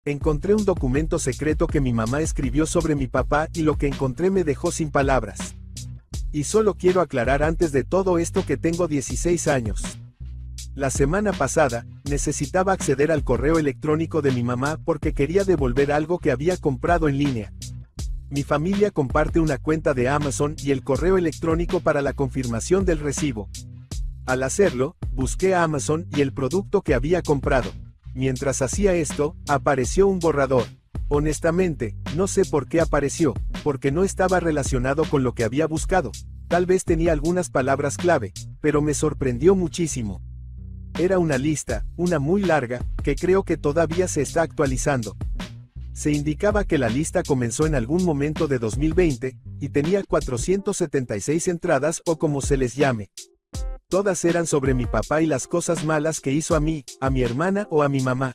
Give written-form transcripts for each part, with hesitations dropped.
Encontré un documento secreto que mi mamá escribió sobre mi papá y lo que encontré me dejó sin palabras. Y solo quiero aclarar antes de todo esto que tengo 16 años. La semana pasada, necesitaba acceder al correo electrónico de mi mamá porque quería devolver algo que había comprado en línea. Mi familia comparte una cuenta de Amazon y el correo electrónico para la confirmación del recibo. Al hacerlo, busqué a Amazon y el producto que había comprado. Mientras hacía esto, apareció un borrador. Honestamente, no sé por qué apareció, porque no estaba relacionado con lo que había buscado. Tal vez tenía algunas palabras clave, pero me sorprendió muchísimo. Era una lista, una muy larga, que creo que todavía se está actualizando. Se indicaba que la lista comenzó en algún momento de 2020, y tenía 476 entradas o como se les llame. Todas eran sobre mi papá y las cosas malas que hizo a mí, a mi hermana o a mi mamá.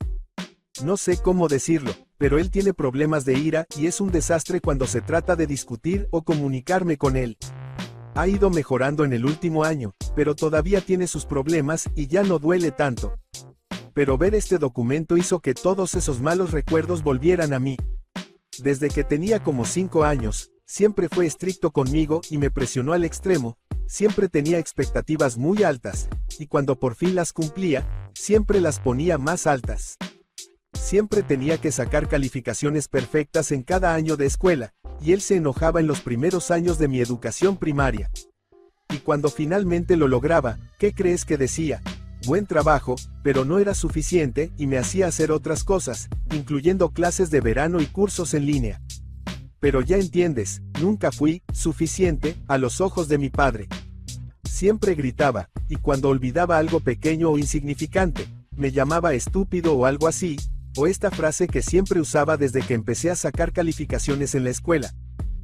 No sé cómo decirlo, pero él tiene problemas de ira y es un desastre cuando se trata de discutir o comunicarme con él. Ha ido mejorando en el último año, pero todavía tiene sus problemas y ya no duele tanto. Pero ver este documento hizo que todos esos malos recuerdos volvieran a mí. Desde que tenía como 5 años, siempre fue estricto conmigo y me presionó al extremo. Siempre tenía expectativas muy altas, y cuando por fin las cumplía, siempre las ponía más altas. Siempre tenía que sacar calificaciones perfectas en cada año de escuela, y él se enojaba en los primeros años de mi educación primaria. Y cuando finalmente lo lograba, ¿qué crees que decía? Buen trabajo, pero no era suficiente y me hacía hacer otras cosas, incluyendo clases de verano y cursos en línea. Pero ya entiendes, nunca fui suficiente a los ojos de mi padre. Siempre gritaba, y cuando olvidaba algo pequeño o insignificante, me llamaba estúpido o algo así, o esta frase que siempre usaba desde que empecé a sacar calificaciones en la escuela.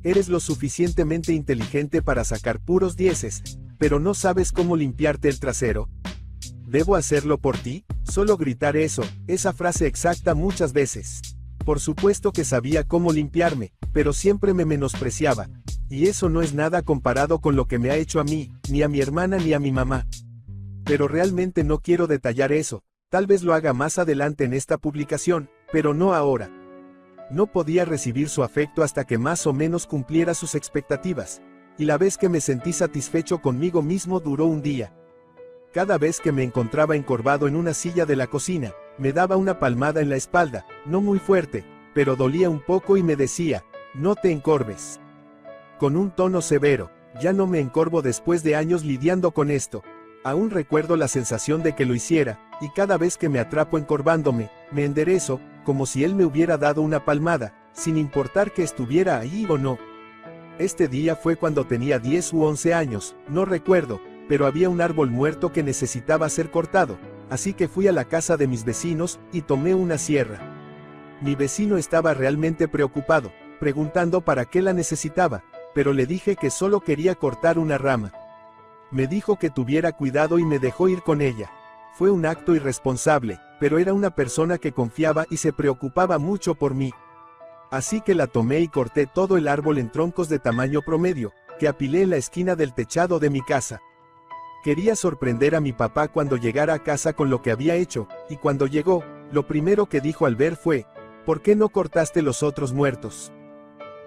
Eres lo suficientemente inteligente para sacar puros dieces, pero no sabes cómo limpiarte el trasero. ¿Debo hacerlo por ti? Solo gritar eso, esa frase exacta muchas veces. Por supuesto que sabía cómo limpiarme, pero siempre me menospreciaba. Y eso no es nada comparado con lo que me ha hecho a mí, ni a mi hermana ni a mi mamá. Pero realmente no quiero detallar eso, tal vez lo haga más adelante en esta publicación, pero no ahora. No podía recibir su afecto hasta que más o menos cumpliera sus expectativas, y la vez que me sentí satisfecho conmigo mismo duró un día. Cada vez que me encontraba encorvado en una silla de la cocina, me daba una palmada en la espalda, no muy fuerte, pero dolía un poco y me decía, no te encorves. Con un tono severo, ya no me encorvo después de años lidiando con esto. Aún recuerdo la sensación de que lo hiciera, y cada vez que me atrapo encorvándome, me enderezo, como si él me hubiera dado una palmada, sin importar que estuviera ahí o no. Este día fue cuando tenía 10 u 11 años, no recuerdo, pero había un árbol muerto que necesitaba ser cortado, así que fui a la casa de mis vecinos, y tomé una sierra. Mi vecino estaba realmente preocupado, preguntando para qué la necesitaba, pero le dije que solo quería cortar una rama. Me dijo que tuviera cuidado y me dejó ir con ella. Fue un acto irresponsable, pero era una persona que confiaba y se preocupaba mucho por mí. Así que la tomé y corté todo el árbol en troncos de tamaño promedio, que apilé en la esquina del techado de mi casa. Quería sorprender a mi papá cuando llegara a casa con lo que había hecho, y cuando llegó, lo primero que dijo al ver fue, ¿por qué no cortaste los otros muertos?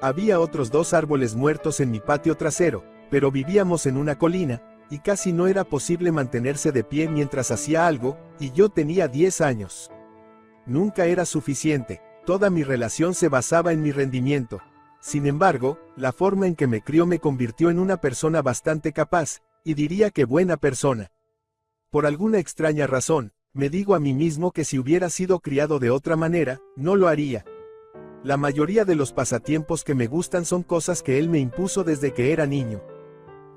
Había otros 2 árboles muertos en mi patio trasero, pero vivíamos en una colina, y casi no era posible mantenerse de pie mientras hacía algo, y yo tenía 10 años. Nunca era suficiente, toda mi relación se basaba en mi rendimiento. Sin embargo, la forma en que me crió me convirtió en una persona bastante capaz, y diría que buena persona. Por alguna extraña razón, me digo a mí mismo que si hubiera sido criado de otra manera, no lo haría. La mayoría de los pasatiempos que me gustan son cosas que él me impuso desde que era niño.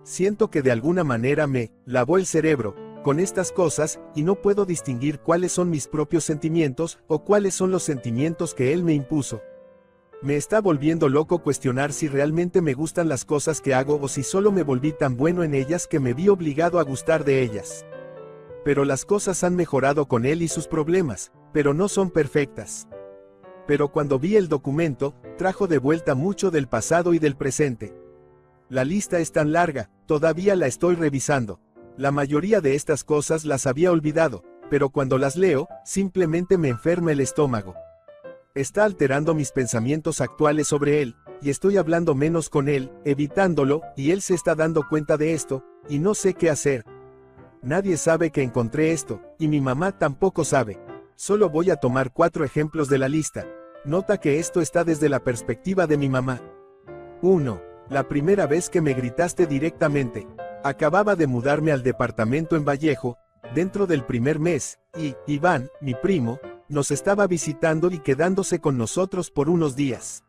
Siento que de alguna manera me lavó el cerebro con estas cosas, y no puedo distinguir cuáles son mis propios sentimientos, o cuáles son los sentimientos que él me impuso. Me está volviendo loco cuestionar si realmente me gustan las cosas que hago o si solo me volví tan bueno en ellas que me vi obligado a gustar de ellas. Pero las cosas han mejorado con él y sus problemas, pero no son perfectas. Pero cuando vi el documento, trajo de vuelta mucho del pasado y del presente. La lista es tan larga, todavía la estoy revisando. La mayoría de estas cosas las había olvidado, pero cuando las leo, simplemente me enferma el estómago. Está alterando mis pensamientos actuales sobre él, y estoy hablando menos con él, evitándolo, y él se está dando cuenta de esto, y no sé qué hacer. Nadie sabe que encontré esto, y mi mamá tampoco sabe. Solo voy a tomar 4 ejemplos de la lista. Nota que esto está desde la perspectiva de mi mamá. 1. La primera vez que me gritaste directamente. Acababa de mudarme al departamento en Vallejo, dentro del primer mes, y Iván, mi primo, nos estaba visitando y quedándose con nosotros por unos días.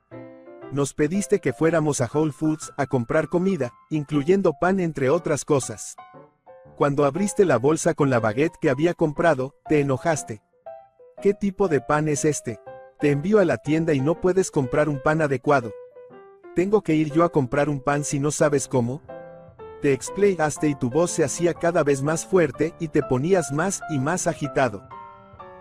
Nos pediste que fuéramos a Whole Foods a comprar comida, incluyendo pan entre otras cosas. Cuando abriste la bolsa con la baguette que había comprado, te enojaste. ¿Qué tipo de pan es este? Te envío a la tienda y no puedes comprar un pan adecuado. ¿Tengo que ir yo a comprar un pan si no sabes cómo? Te explicaste y tu voz se hacía cada vez más fuerte y te ponías más y más agitado.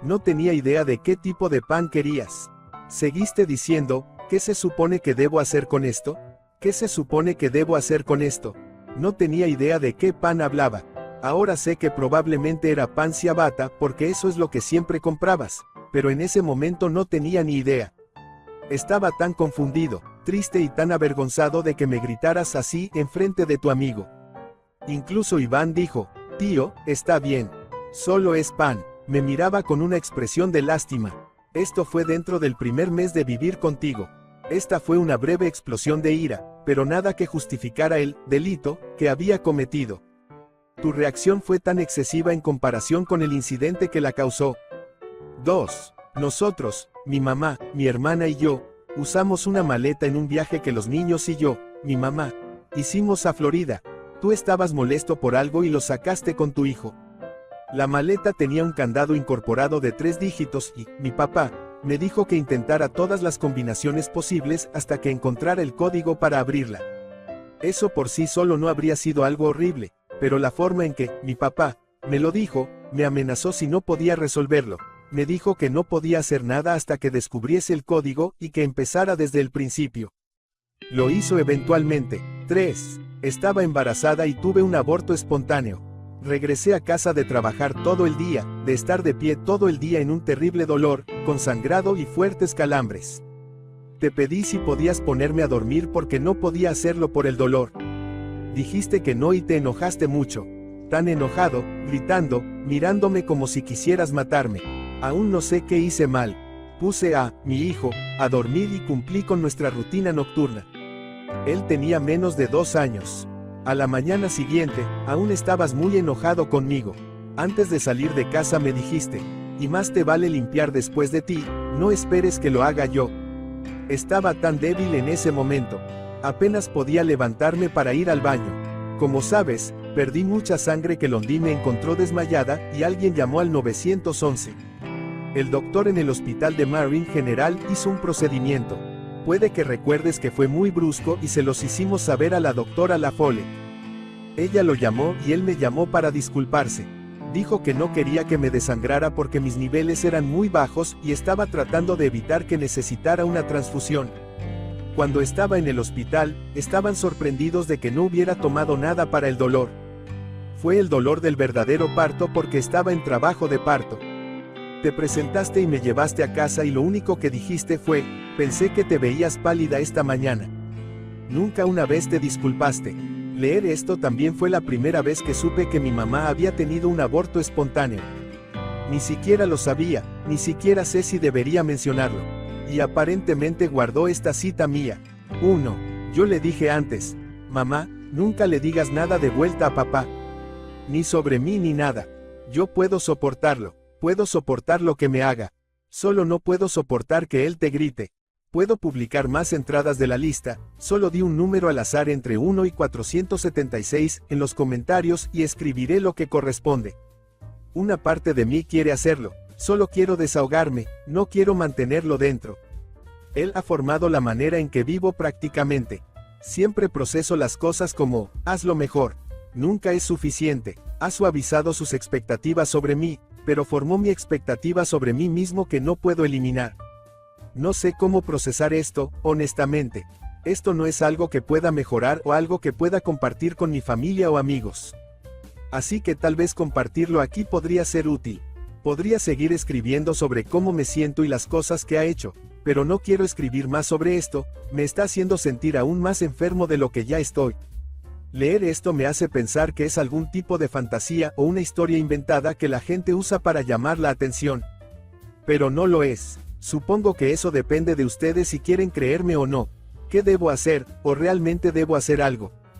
No tenía idea de qué tipo de pan querías. Seguiste diciendo, ¿qué se supone que debo hacer con esto? ¿Qué se supone que debo hacer con esto? No tenía idea de qué pan hablaba. Ahora sé que probablemente era pan ciabatta porque eso es lo que siempre comprabas, pero en ese momento no tenía ni idea. Estaba tan confundido, triste y tan avergonzado de que me gritaras así enfrente de tu amigo. Incluso Iván dijo, tío, está bien. Solo es pan. Me miraba con una expresión de lástima. Esto fue dentro del primer mes de vivir contigo. Esta fue una breve explosión de ira, pero nada que justificara el delito que había cometido. Tu reacción fue tan excesiva en comparación con el incidente que la causó. 2. Nosotros, mi mamá, mi hermana y yo, usamos una maleta en un viaje que los niños y yo, mi mamá, hicimos a Florida. Tú estabas molesto por algo y lo sacaste con tu hijo. La maleta tenía un candado incorporado de 3 dígitos y, mi papá, me dijo que intentara todas las combinaciones posibles hasta que encontrara el código para abrirla. Eso por sí solo no habría sido algo horrible, pero la forma en que, mi papá, me lo dijo, me amenazó si no podía resolverlo. Me dijo que no podía hacer nada hasta que descubriese el código y que empezara desde el principio. Lo hizo eventualmente. 3. Estaba embarazada y tuve un aborto espontáneo. Regresé a casa de trabajar todo el día, de estar de pie todo el día en un terrible dolor, con sangrado y fuertes calambres. Te pedí si podías ponerme a dormir porque no podía hacerlo por el dolor. Dijiste que no y te enojaste mucho. Tan enojado, gritando, mirándome como si quisieras matarme. Aún no sé qué hice mal. Puse a mi hijo a dormir y cumplí con nuestra rutina nocturna. Él tenía menos de 2 años. A la mañana siguiente, aún estabas muy enojado conmigo. Antes de salir de casa me dijiste, y más te vale limpiar después de ti, no esperes que lo haga yo. Estaba tan débil en ese momento. Apenas podía levantarme para ir al baño. Como sabes, perdí mucha sangre que Londi me encontró desmayada y alguien llamó al 911. El doctor en el hospital de Marin General hizo un procedimiento. Puede que recuerdes que fue muy brusco y se los hicimos saber a la doctora Lafole. Ella lo llamó y él me llamó para disculparse. Dijo que no quería que me desangrara porque mis niveles eran muy bajos y estaba tratando de evitar que necesitara una transfusión. Cuando estaba en el hospital, estaban sorprendidos de que no hubiera tomado nada para el dolor. Fue el dolor del verdadero parto porque estaba en trabajo de parto. Te presentaste y me llevaste a casa y lo único que dijiste fue, pensé que te veías pálida esta mañana. Nunca una vez te disculpaste. Leer esto también fue la primera vez que supe que mi mamá había tenido un aborto espontáneo. Ni siquiera lo sabía, ni siquiera sé si debería mencionarlo. Y aparentemente guardó esta cita mía. 1. Yo le dije antes, mamá, nunca le digas nada de vuelta a papá. Ni sobre mí ni nada. Yo puedo soportarlo. Puedo soportar lo que me haga. Solo no puedo soportar que él te grite. Puedo publicar más entradas de la lista, solo di un número al azar entre 1 y 476 en los comentarios y escribiré lo que corresponde. Una parte de mí quiere hacerlo, solo quiero desahogarme, no quiero mantenerlo dentro. Él ha formado la manera en que vivo prácticamente. Siempre proceso las cosas como, hazlo mejor. Nunca es suficiente. Ha suavizado sus expectativas sobre mí, pero formó mi expectativa sobre mí mismo que no puedo eliminar. No sé cómo procesar esto, honestamente. Esto no es algo que pueda mejorar o algo que pueda compartir con mi familia o amigos. Así que tal vez compartirlo aquí podría ser útil. Podría seguir escribiendo sobre cómo me siento y las cosas que ha hecho, pero no quiero escribir más sobre esto, me está haciendo sentir aún más enfermo de lo que ya estoy. Leer esto me hace pensar que es algún tipo de fantasía o una historia inventada que la gente usa para llamar la atención. Pero no lo es. Supongo que eso depende de ustedes si quieren creerme o no. ¿Qué debo hacer, o realmente debo hacer algo?